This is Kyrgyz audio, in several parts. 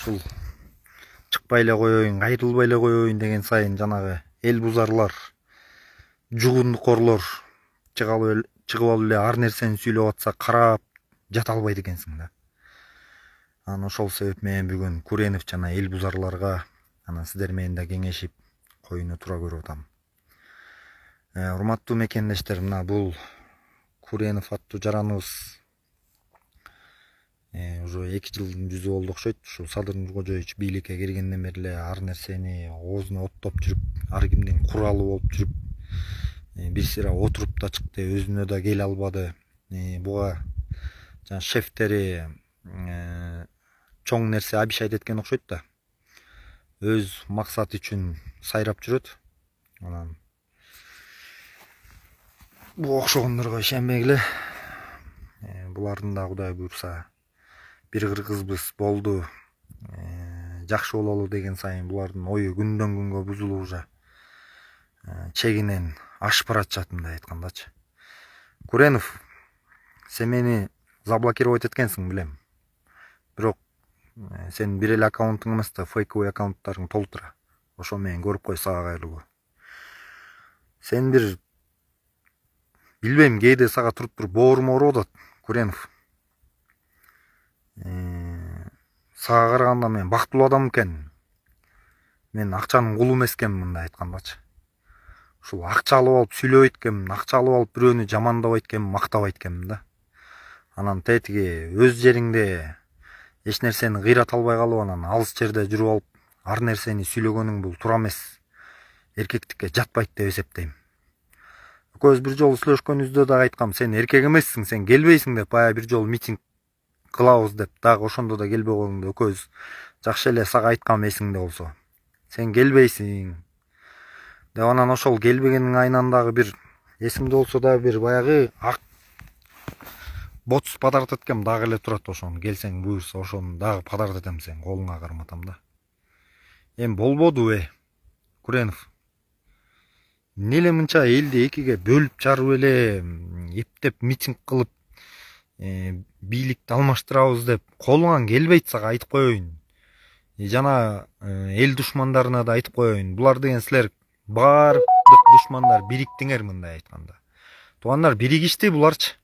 ушул чыкпай эле коеюн, кайрылбай эле коеюн деген сайын жанагы эл бузарлар, жугундукорлор чыгып алып эле ар нерсени сүйлөп атса карап жата албайт экенсиң да. Анан ошол себеп менен бүгүн Куренов жана эл бузарларга анан сиздер менен да кеңешип коюуну туура көрүп атам. Урматтуу мекендештер, мына бул Куренов аттуу жараныбыз уже 2 жылдын жүзү болду окшойт. Ушу Садыр Нуркожоевич бийликке киргенден бери эле ар нерсени оозуна оттоп жүрүп, ар кимдин куралы болуп жүрүп, бир сыйра отуруп да чыкты, өзүнө да келе албады. Буга жана шефтери чоң нерсе обещать эткен окшойт да. Өз максаты үчүн сайрап жүрөт. Анан бул окшогондорго ишенбегиле. Булардын да Кудай буйрса бир кыргызбыз болду, жакшы бололу деген сайын булардын ою күндөн күнгө бузулуп уже чегинен ашып баратышат, мындай айткандачы. Куренов, сен мени заблокировать эткенсиң билем. Бирок сен бир эле аккаунтуң эмес да, фейковый аккаунттарың толтура. Ошо менен көрүп кой сага кайрылуу. Сен бир билбейм, кээде сага туруп боорум ооруп атат, Куренов. Сага караганда мен бактылуу адам экен. Мен акчанын кулу эмес экенмин, мындай айткандачы. Ушул акча алып алып сүйлөбөйт экенмин, акча алып алып бирөөнү жамандабайт экенмин, мактабайт экенмин да. Анан тетиги өз жериңде эч нерсени кыйрата албай калып, анан алыс жерде жүрүп алып ар нерсени сүйлөгөнүң бул туура эмес. Эркектикке жатпайт деп эсептейм. Экөөбүз бир жолу сүйлөшкөнүбүздө дагы айткам, сен эркек эмессиң, сен келбейсиң деп, баягы бир жолу митинг кылабыз деп, дагы ошондо да келбей койгоңду экөөбүз жакшы эле сага айткам, эсиңде болсо. Сен келбейсиң деп, анан ошол келбегениң айынан дагы бир эсимде болсо дагы бир баягы ак ботсуз подарок эткем дагы эле турат. Ошону келсең буйрса ошону дагы подарок этем, сен колуңа карматам да. Эми болбоду Куренов. Эмне мынча элди экиге бөлүп чарып эле эптеп митинг кылып, бийликти алмаштырабыз деп колуңан келбейт, сага айтып коеюн. Жана эл душмандарына да айтып коеюн. Булар деген силер баардык душмандар бириктиңер, мындай айтканда. Туугандар биригишти буларчы.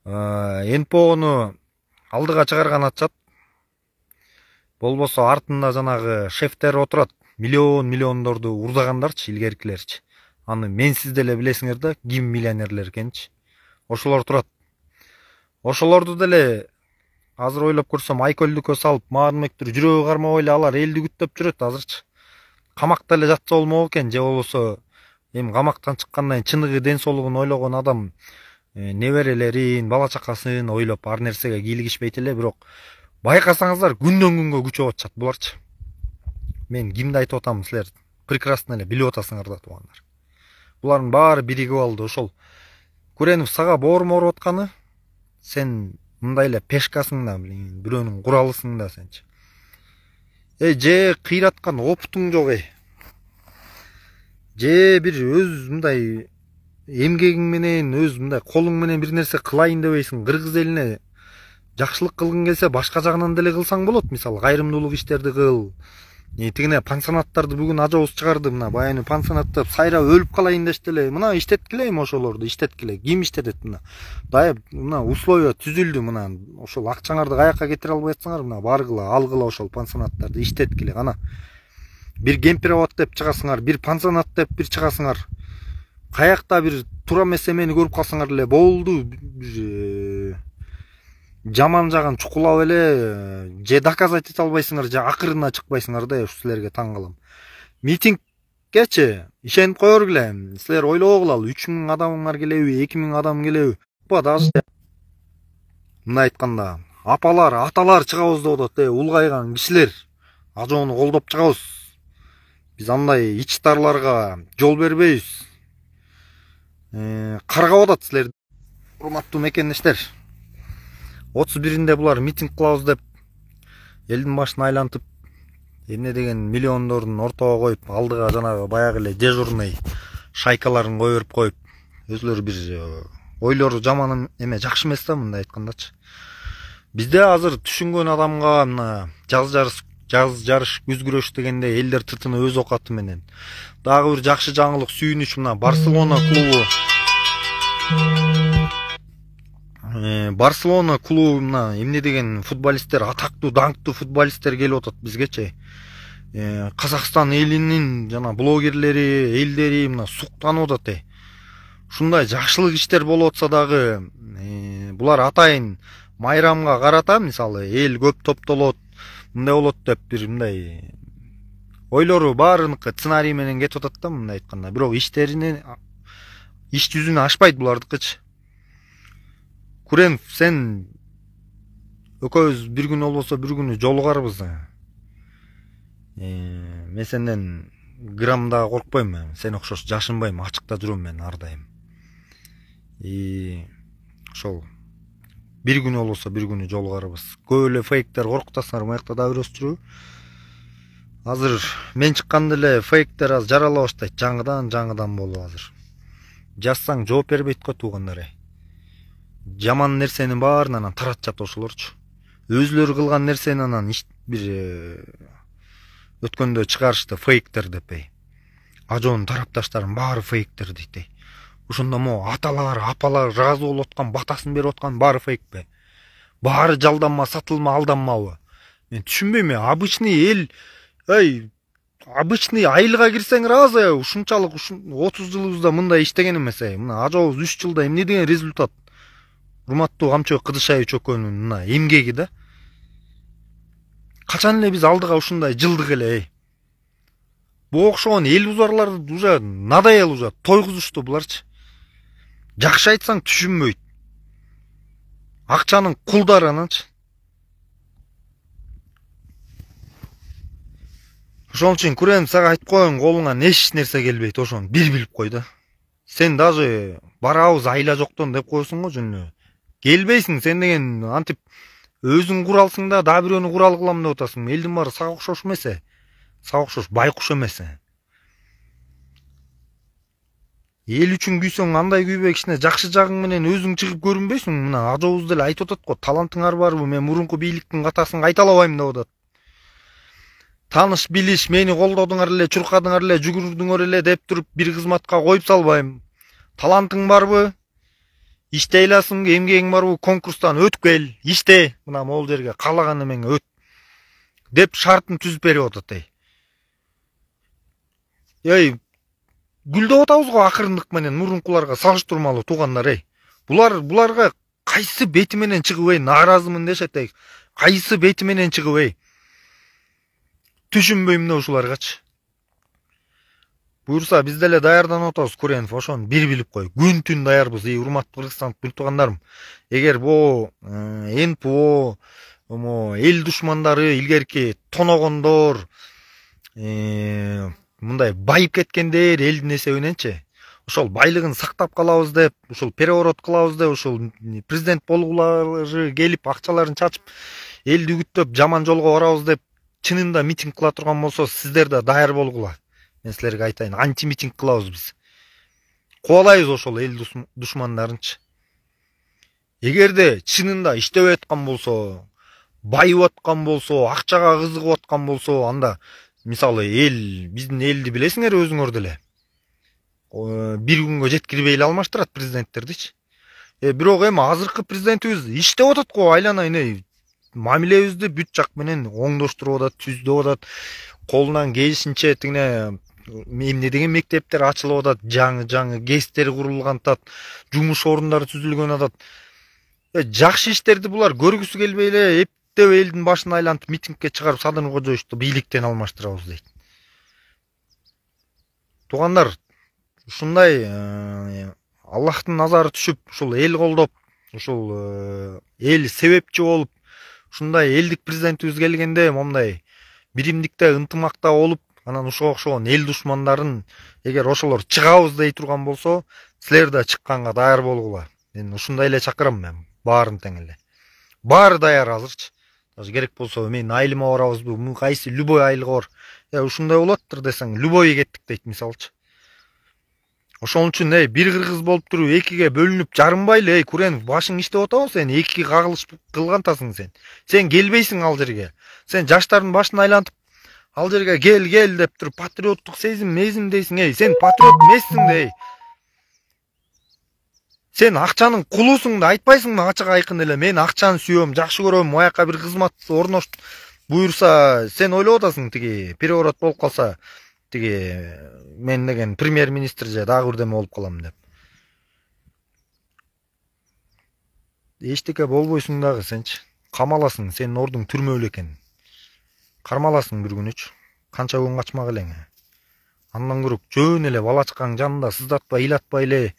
НПОну алдыга чыгарган атышат. Болбосо артында жанагы шефтер отурат. Миллиондорду урдагандарчы, илгеркилерчи. Аны мен сиз деле билесиңер да, ким миллионерлер экенчи. Ошолор турат. Ошолорду деле азыр ойлоп көрсөм, айкөлдүккө салып, маанымектир жүрөгү кармабай эле алар элди күттөп жүрөт азырчы. Камакта эле жатса болмок экен, же болбосо эми камактан чыккандан кийин чыныгы ден соолугун ойлогон адам неберелерин, бала чакасын ойлоп ар нерсеге кийлигишпейт эле, бирок байкасаңыздар күндөн күнгө күчөп атышат буларчы. Мен кимди айтып атам, силер прекрасно эле билип атасыңар да, туугандар. Булардын баары биригип алды. Ошол Куренов, сага боорум ооруп атканы, сен мындай эле пешкасың да, бирөөнүн куралысың да сенчи. Же кыйраткан опутуң жок, же бир өз мындай эмгегиң менен, өз мындай колуң менен бир нерсе кылайын дебейсиң. Кыргыз элине жакшылык кылгың келсе башка жагынан деле кылсаң болот. Мисалы, кайрымдуулук иштерди кыл. Тигине пансионаттарды бүгүн ажообуз чыгарды. Мына баягы пансионатта сайрап өлүп калайын дешти эле. Мына иштеткиле, ошолорду иштеткиле. Ким иштетет мына? Дайып мына условия түзүлдү. Мына ошол акчаңарды каяка кетире албай атсаңар, мына баргыла, алгыла ошол пансионаттарды иштеткиле. Ана бир кемпировод деп чыгасыңар, бир пансионат деп бир чыгасыңар. Каякта бир туура эмес эмени көрүп калсаңар эле болду. Жаман жагын чукулап эле же доказать эте албайсыңар, же акырына чыкпайсыңар да. Ушу силерге таң калам. Митинггечи ишенип кое бергиле. Силер ойлогула, 3000 адамыңар келеби, 2000 адам келеби? Даже мындай айтканда, апалар, аталар чыгабыз деп атат, улгайган кишилер. Ажоону колдоп чыгабыз. Биз андай ичтарларга жол бербейбиз. Каргап атат силер. Урматтуу мекендештер. 31-inde булар митинг кылабыз деп элдин башын айлантып, эмне деген миллиондорун ортого коюп, алдыга жанагы баягы эле дежурный шайкаларын кое берип коюп, өзлөрү бир ойлору жаман эме, жакшы эмес да, мындай айткандачы. Бизде азыр түшүнгөн адамга мына жаз жарыш күз күрөш дегенде элдер тытыны өз окаты менен. Дагы бир жакшы жаңылык сүйүнүч мына Барселона клубу мына эмне деген футболисттер, атактуу, даңктуу футболисттер келип атат бизгечи. Казакстан элинин жана блогерлери, элдери мына суктанып атат. Ушундай жакшылык иштер болуп атса дагы, булар атайын майрамга карата, мисалы, эл көп топтолот, мындай болот деп бир мындай ойлору баарыныкы сценарий менен кетип атат да, мындай айтканда. Бирок иш жүзүнө ашпайт булардыкычы. Курен, сен экөөбүз бир күн болбосо бир күнү жолугарбыз. Мен сенден грамм дагы коркпойм. Сен окшош жашынбайм, ачыкта жүрөм мен ар дайым. Ошол бир күнү болбосо бир күнү жолугарбыз. Көп эле фейктер коркутасыңар, маякта да бирөөсү. Азыр мен чыкканда эле фейктер аз жарала баштайт, жаңыдан болуп азыр. Жазсаң жооп бербейт го туугандар. Жаман нерсенин баарын анан таратышат ошолорчу. Өзүлөрү кылган нерсени анан бир өткөндө чыгарышты фейктер деп. Ажоонун тарапташтарын баары фейктер дейт. Ошондо аталар, апалар разы болуп аткан, батасын берип аткан баары фейк бе? Баары жалданма, сатылма, алданмабы? Мен түшүнбөйм. Обычный айылга кирсең разы, ушунчалык 30 жылыбызда мындай иштеген эмес. Мына ажообуз 3 жылда эмне деген результат? Урматтуу Камчыбек Кыдышаев чөкөнүн мына эмгеги да. Качан эле биз алдыга ушундай жылдык эле. Бу окшогон эл бузарларды уже надоел, уже тойгузушту буларчы. Жакшы айтсаң түшүнбөйт. Акчанын кулдары ананчы. Ошон үчүн Күрен, сага айтып коеюн, колуңан эч нерсе келбейт, ошону бир билип кой да. Сен даже барабыз айла жоктон деп коесуң го жөнүнө. Келбейсиң, сен деген антип өзүң куралсың да, дагы бирөөнү курал кылам деп атасың. Элдин баары сага окшош эмес. Сага окшош байкуш эмес. Эл үчүн күйсөң, андай күйбөй, кичине жакшы жагың менен өзүң чыгып көрүнбөйсүң. Мына ажообуз деле айтып атат го, талантыңар барбы? Мен мурунку бийликтин катасын кайталабайм деп атат. Таныш билиш, мени колдодуңар эле, чуркадыңар эле, жүгүрдүңөр эле деп туруп бир кызматка коюп салбайм. Талантың барбы? Иштей аласың, эмгегиң барбы? Конкурстан өтүп кел, иште. Мына могул жерге каалаган эмеңе өт деп шартын түзүп берип атат. Гүлдөп атабыз го акырындык менен мурункуларга салыштырмалуу туугандар. Буларга кайсы бети менен чыгып нааразымын дешет. Кайсы бети менен чыгып түшүнбөйм да ушуларгачы. Буюрса биз деле даярданып атабыз, Күренов, ошону бир билип кой. Күн түн даярбыз, урматтуу кыргызстандык туугандарым. Эгер бу НПО, эл душмандары, илгерки тоногондор, мындай байып кеткендер элдин эсебиненчи, ошол байлыгын сактап калабыз деп, ушул переворот кылабыз деп, ушул президент болгулары келип акчаларын чачып, элди үгүттөп жаман жолго барабыз деп чынында митинг кыла турган болсо, сиздер да даяр болгула. Мен силерге айтайын, анти-митинг кылабыз биз. Кубалайбыз ошол эл душмандарынчы. Эгерде чынында иштебей аткан болсо, байып аткан болсо, акчага кызыгып аткан болсо, анда мисалы биздин элди билесиңер өзүңөр деле. Бир күнгө жеткирбей эле алмаштырат президенттердичи. Бирок азыркы президентибиз иштеп атат го, айланайын. Мамилебизди бүт жак менен оңдоштуруп атат, түздөп атат. Колунан келишинче тигине эмне деген мектептер ачылып атат, жаңы ГЭСтер курулган атат, жумуш орундары түзүлгөн атат. Жакшы иштерди булар көргүсү келбей эле эптеп элдин башын айлантып митингке чыгарып Садыр Кожоевичти бийликтен алмаштырабыз дейт. Туугандар, ушундай Аллахтын назары түшүп, ушул эл колдоп, ушул эл себепчи болуп, ушундай элдик президентибиз келгенде момундай биримдикте, ынтымакта болуп, анан ушуга окшогон эл душмандарын эгер ошолор чыгабыз дей турган болсо, силер да чыкканга даяр болгула. Мен ушундай эле чакырам, мен баарын тең эле. Баары даяр азырчы. Даже керек болсо мен айылыма барабызбы, кайсы любой айылга бар. Ушундай болоттур десең, любой кеттик дейт мисалчы. Ошон үчүн бир кыргыз болуп туруп экиге бөлүнүп жарынбайлы. Куренов, башың иштеп атабы сен? Экиге кагылыш кылгантасың сен. Сен келбейсиң ал жерге. Сен жаштардын башын айлантып ал жерге кел деп туруп патриоттук сезим дейсиң. Сен патриот эмессиң да. Сен акчанын кулусуң да айтпайсыңбы ачык айкын эле? Мен акчаны сүйөм, жакшы көрөм, маяка бир кызмат орнош буюрса, сен ойлоп атасың тиги переворот болуп калса, тиги мен деген премьер-министр же дагы бирдеме болуп калам деп. Эчтеке болбойсуң дагы сенчи. Камаласың, сенин ордуң түрмө эле экен. Кармаласың бир күнүчү. Канча күн качмак элең. Андан көрөк жөн эле бала чакаң жанында сыздатпай, ыйлатпай эле,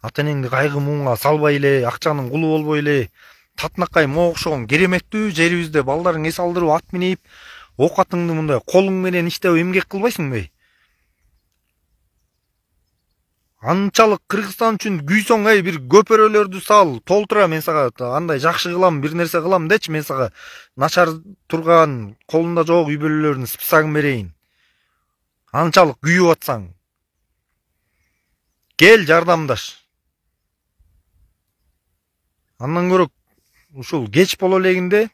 ата-энеңди кайгы муңга салбай эле, акчанын кулу болбой эле, татынакай могу окшогон кереметтүү жерибизде балдарың эс алдырып ат минип, оокатыңды мындай колуң менен иштеп эмгек кылбайсыңбы? Анчалык Кыргызстан үчүн күйсөң, бир көпөрөлөрдү сал, толтура, мен сага андай жакшы кылам, бир нерсе кылам дечи, мен сага начар турган, колунда жок үй бүлөлөрдүн списогун берейин. Анчалык күйүп атсаң, кел жардамдаш. Андан көрөк ушул кеч боло элегинде,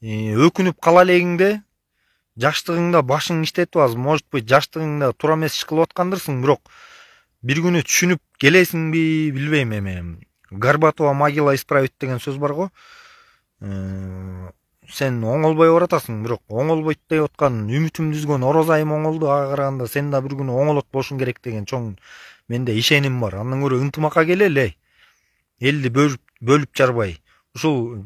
өкүнүп кала элегинде, жаштыгыңда башың иштетип атасың, может быть, жаштыгыңда туура эмес иш кылып аткандырсың, бирок бир күнү түшүнүп келесиңби, билбейм эми. Горбатова могила исправить деген сөз бар го. Сен оңолбой баратасың, бирок оңолбойт деп аткан үмүтүмдү үзгөн Орозайым оңолду, ага караганда сен да бир күнү оңолот болушуң керек деген чоң менде ишеним бар. Андан көрө ынтымакка келели. Элди бөлүп жарбай. Ушул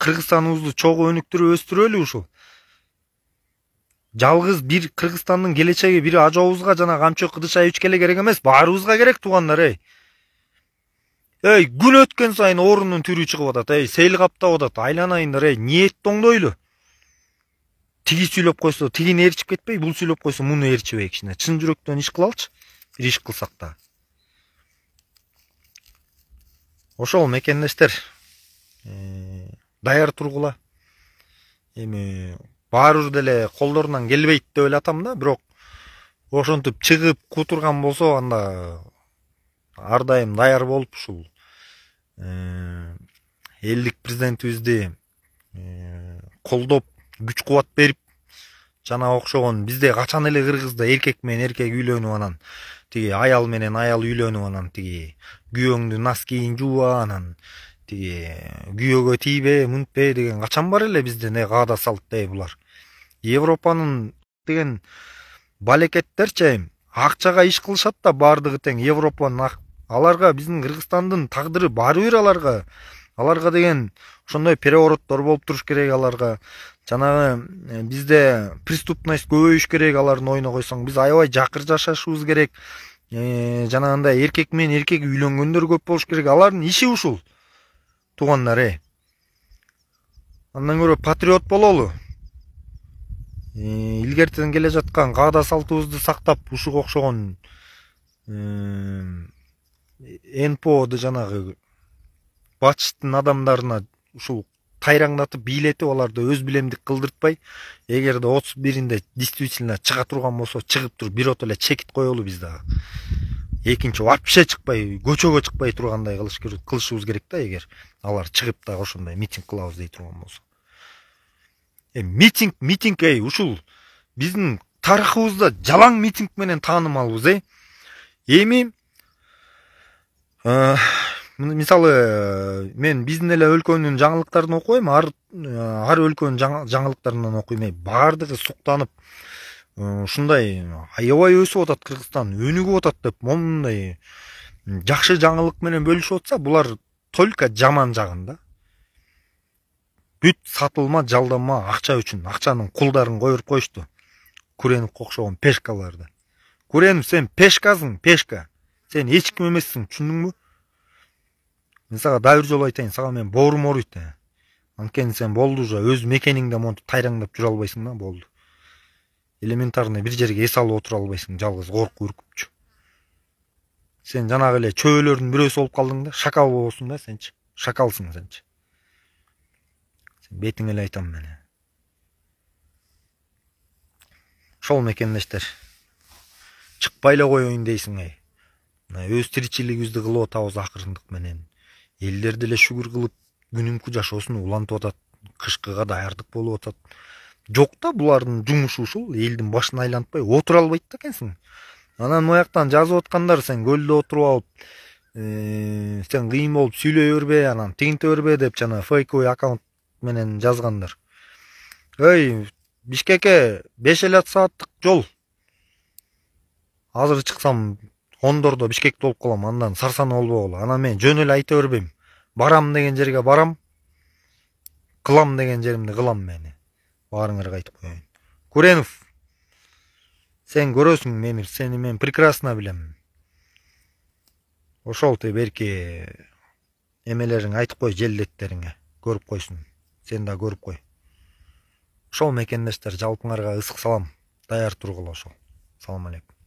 Кыргызстаныбызды чогуу өнүктүрүп өстүрөлү ушул. Жалгыз бир Кыргызстандын келечеги бир ажообузга жана Камчы Кыдышаевичке эле керек эмес, баарыбызга керек туугандар. Күн өткөн сайын орунун түрү чыгып атат, сел каптап атат, айланайындар, ниетти оңдойлу. Тиги сүйлөп койсо, тигини ээрчип кетпей, бул сүйлөп койсо, муну ээрчибей кичине. Чын жүрөктөн иш кылалычы, бир иш кылсак да. Ошол мекендештер, даяр тургула. Эми баарыбыр деле колдорунан келбейт деп эле атам да, бирок ошентип чыгып кутурган болсо, анда ар дайым даяр болуп ушул элдик президентибизди колдоп, күч кубат берип, жана окшогон бизде качан эле Кыргызда эркек менен эркек үйлөнүп анан тиги аял менен аял үйлөнүп анан тиги күйөөңдүн носкиин жууба, анан тиги күйөөгө тийбе, мынтпе деген качан бар эле бизде каада салт булар. Европанын деген балекеттерчи акчага иш кылышат да, бардыгы тең. Европанын аларга биздин Кыргызстандын тагдыры баары бир аларга деген ошондой перевороттор болуп туруш керек, аларга жанагы бизде преступность көбөйүш керек, алардын оюна койсоң. Биз аябай жакыр жашашыбыз керек. Жанагындай эркек менен эркек үйлөнгөндөр көп болуш керек. Алардын иши ушул. Туугандар, андан көрө патриот бололу. Илгертен келе жаткан каада салтыбызды сактап, ушуга окшогон НПОду жанагы батыштын адамдарына ушул тайраңдатып, бийлетип, аларды өз билемдик кылдыртпай, эгерде 31-inde действительно чыга турган болсо, чыгып туруп бирот эле чекит коелу биз дагы. Экинчи вообще чыкпай, көчөгө чыкпай тургандай кылышыбыз керек да, эгер алар чыгып да ошондой митинг кылабыз дей турган болсо. Митинг, ушул биздин тарыхыбызда жалаң митинг менен таанымалбыз. Эми мисалы мен биздин эле өлкөнүн жаңылыктарын окуйм, ар өлкөнүн жаңылыктарынан окуйм. Баардыгы суктанып, ушундай аябай өсүп атат Кыргызстан, өнүгүп атат деп момундай жакшы жаңылык менен бөлүшүп атса, булар только жаман жагында. Бүт сатылма, жалданма акча үчүн, акчанын кулдарын коюп коюшту. Куренов окшогон пешкаларды. Куренов, сен пешкасың, пешка. Сен эч ким эмессиң, түшүндүңбү? Мен сага дагы бир жолу айтайын, сага мен боорум ооруйт. Анткени сен болду уже өз мекениңде монтип тайраңдап жүрө албайсың да, болду. Элементарный бир жерге эс алып отура албайсың, жалгыз коркуп үркүпчү. Сен жанагы эле чөбөлөрдүн бирөөсү болуп калдың да, шакал болосуң да сенчи. Шакалсың сенчи. Сен бетиң эле айтам мен. Ошол мекендештер. Чыкпай эле коеюн дейсиң, өз тиричилигибизди кылып атабыз акырындык менен. Элдер деле шүгүр кылып күнүмкү жашоосун улантып атат, кышкыга даярдык болуп атат. Жок да булардын жумушу ушул, элдин башын айлантпай отура албайт да экенсиң. Анан мояктан жазып аткандар сен көлдө отуруп алып, сен кыйын болуп сүйлөй бербе, анан тигинте бербе деп жана фейковый аккаунт менен жазгандар. Бишкекке 5,5 сааттык жол. Азыр чыксам Кондордо Бишкекте болуп калам, андан сарсана болбогула. Анан мен жөн эле айта бербейм. Барам деген жерге барам, кылам деген жеримди кылам мени. Баарыңарга айтып коеюн. Куренов, сен көрөсүң мени, сени мен прекрасно билем. Ошол берки эмелериң айтып кой желдеттериңе, көрүп койсун. Сен да көрүп кой. Ошол мекендештер, жалпыңарга ысык салам. Даяр тургула ошол. Салам алейкум.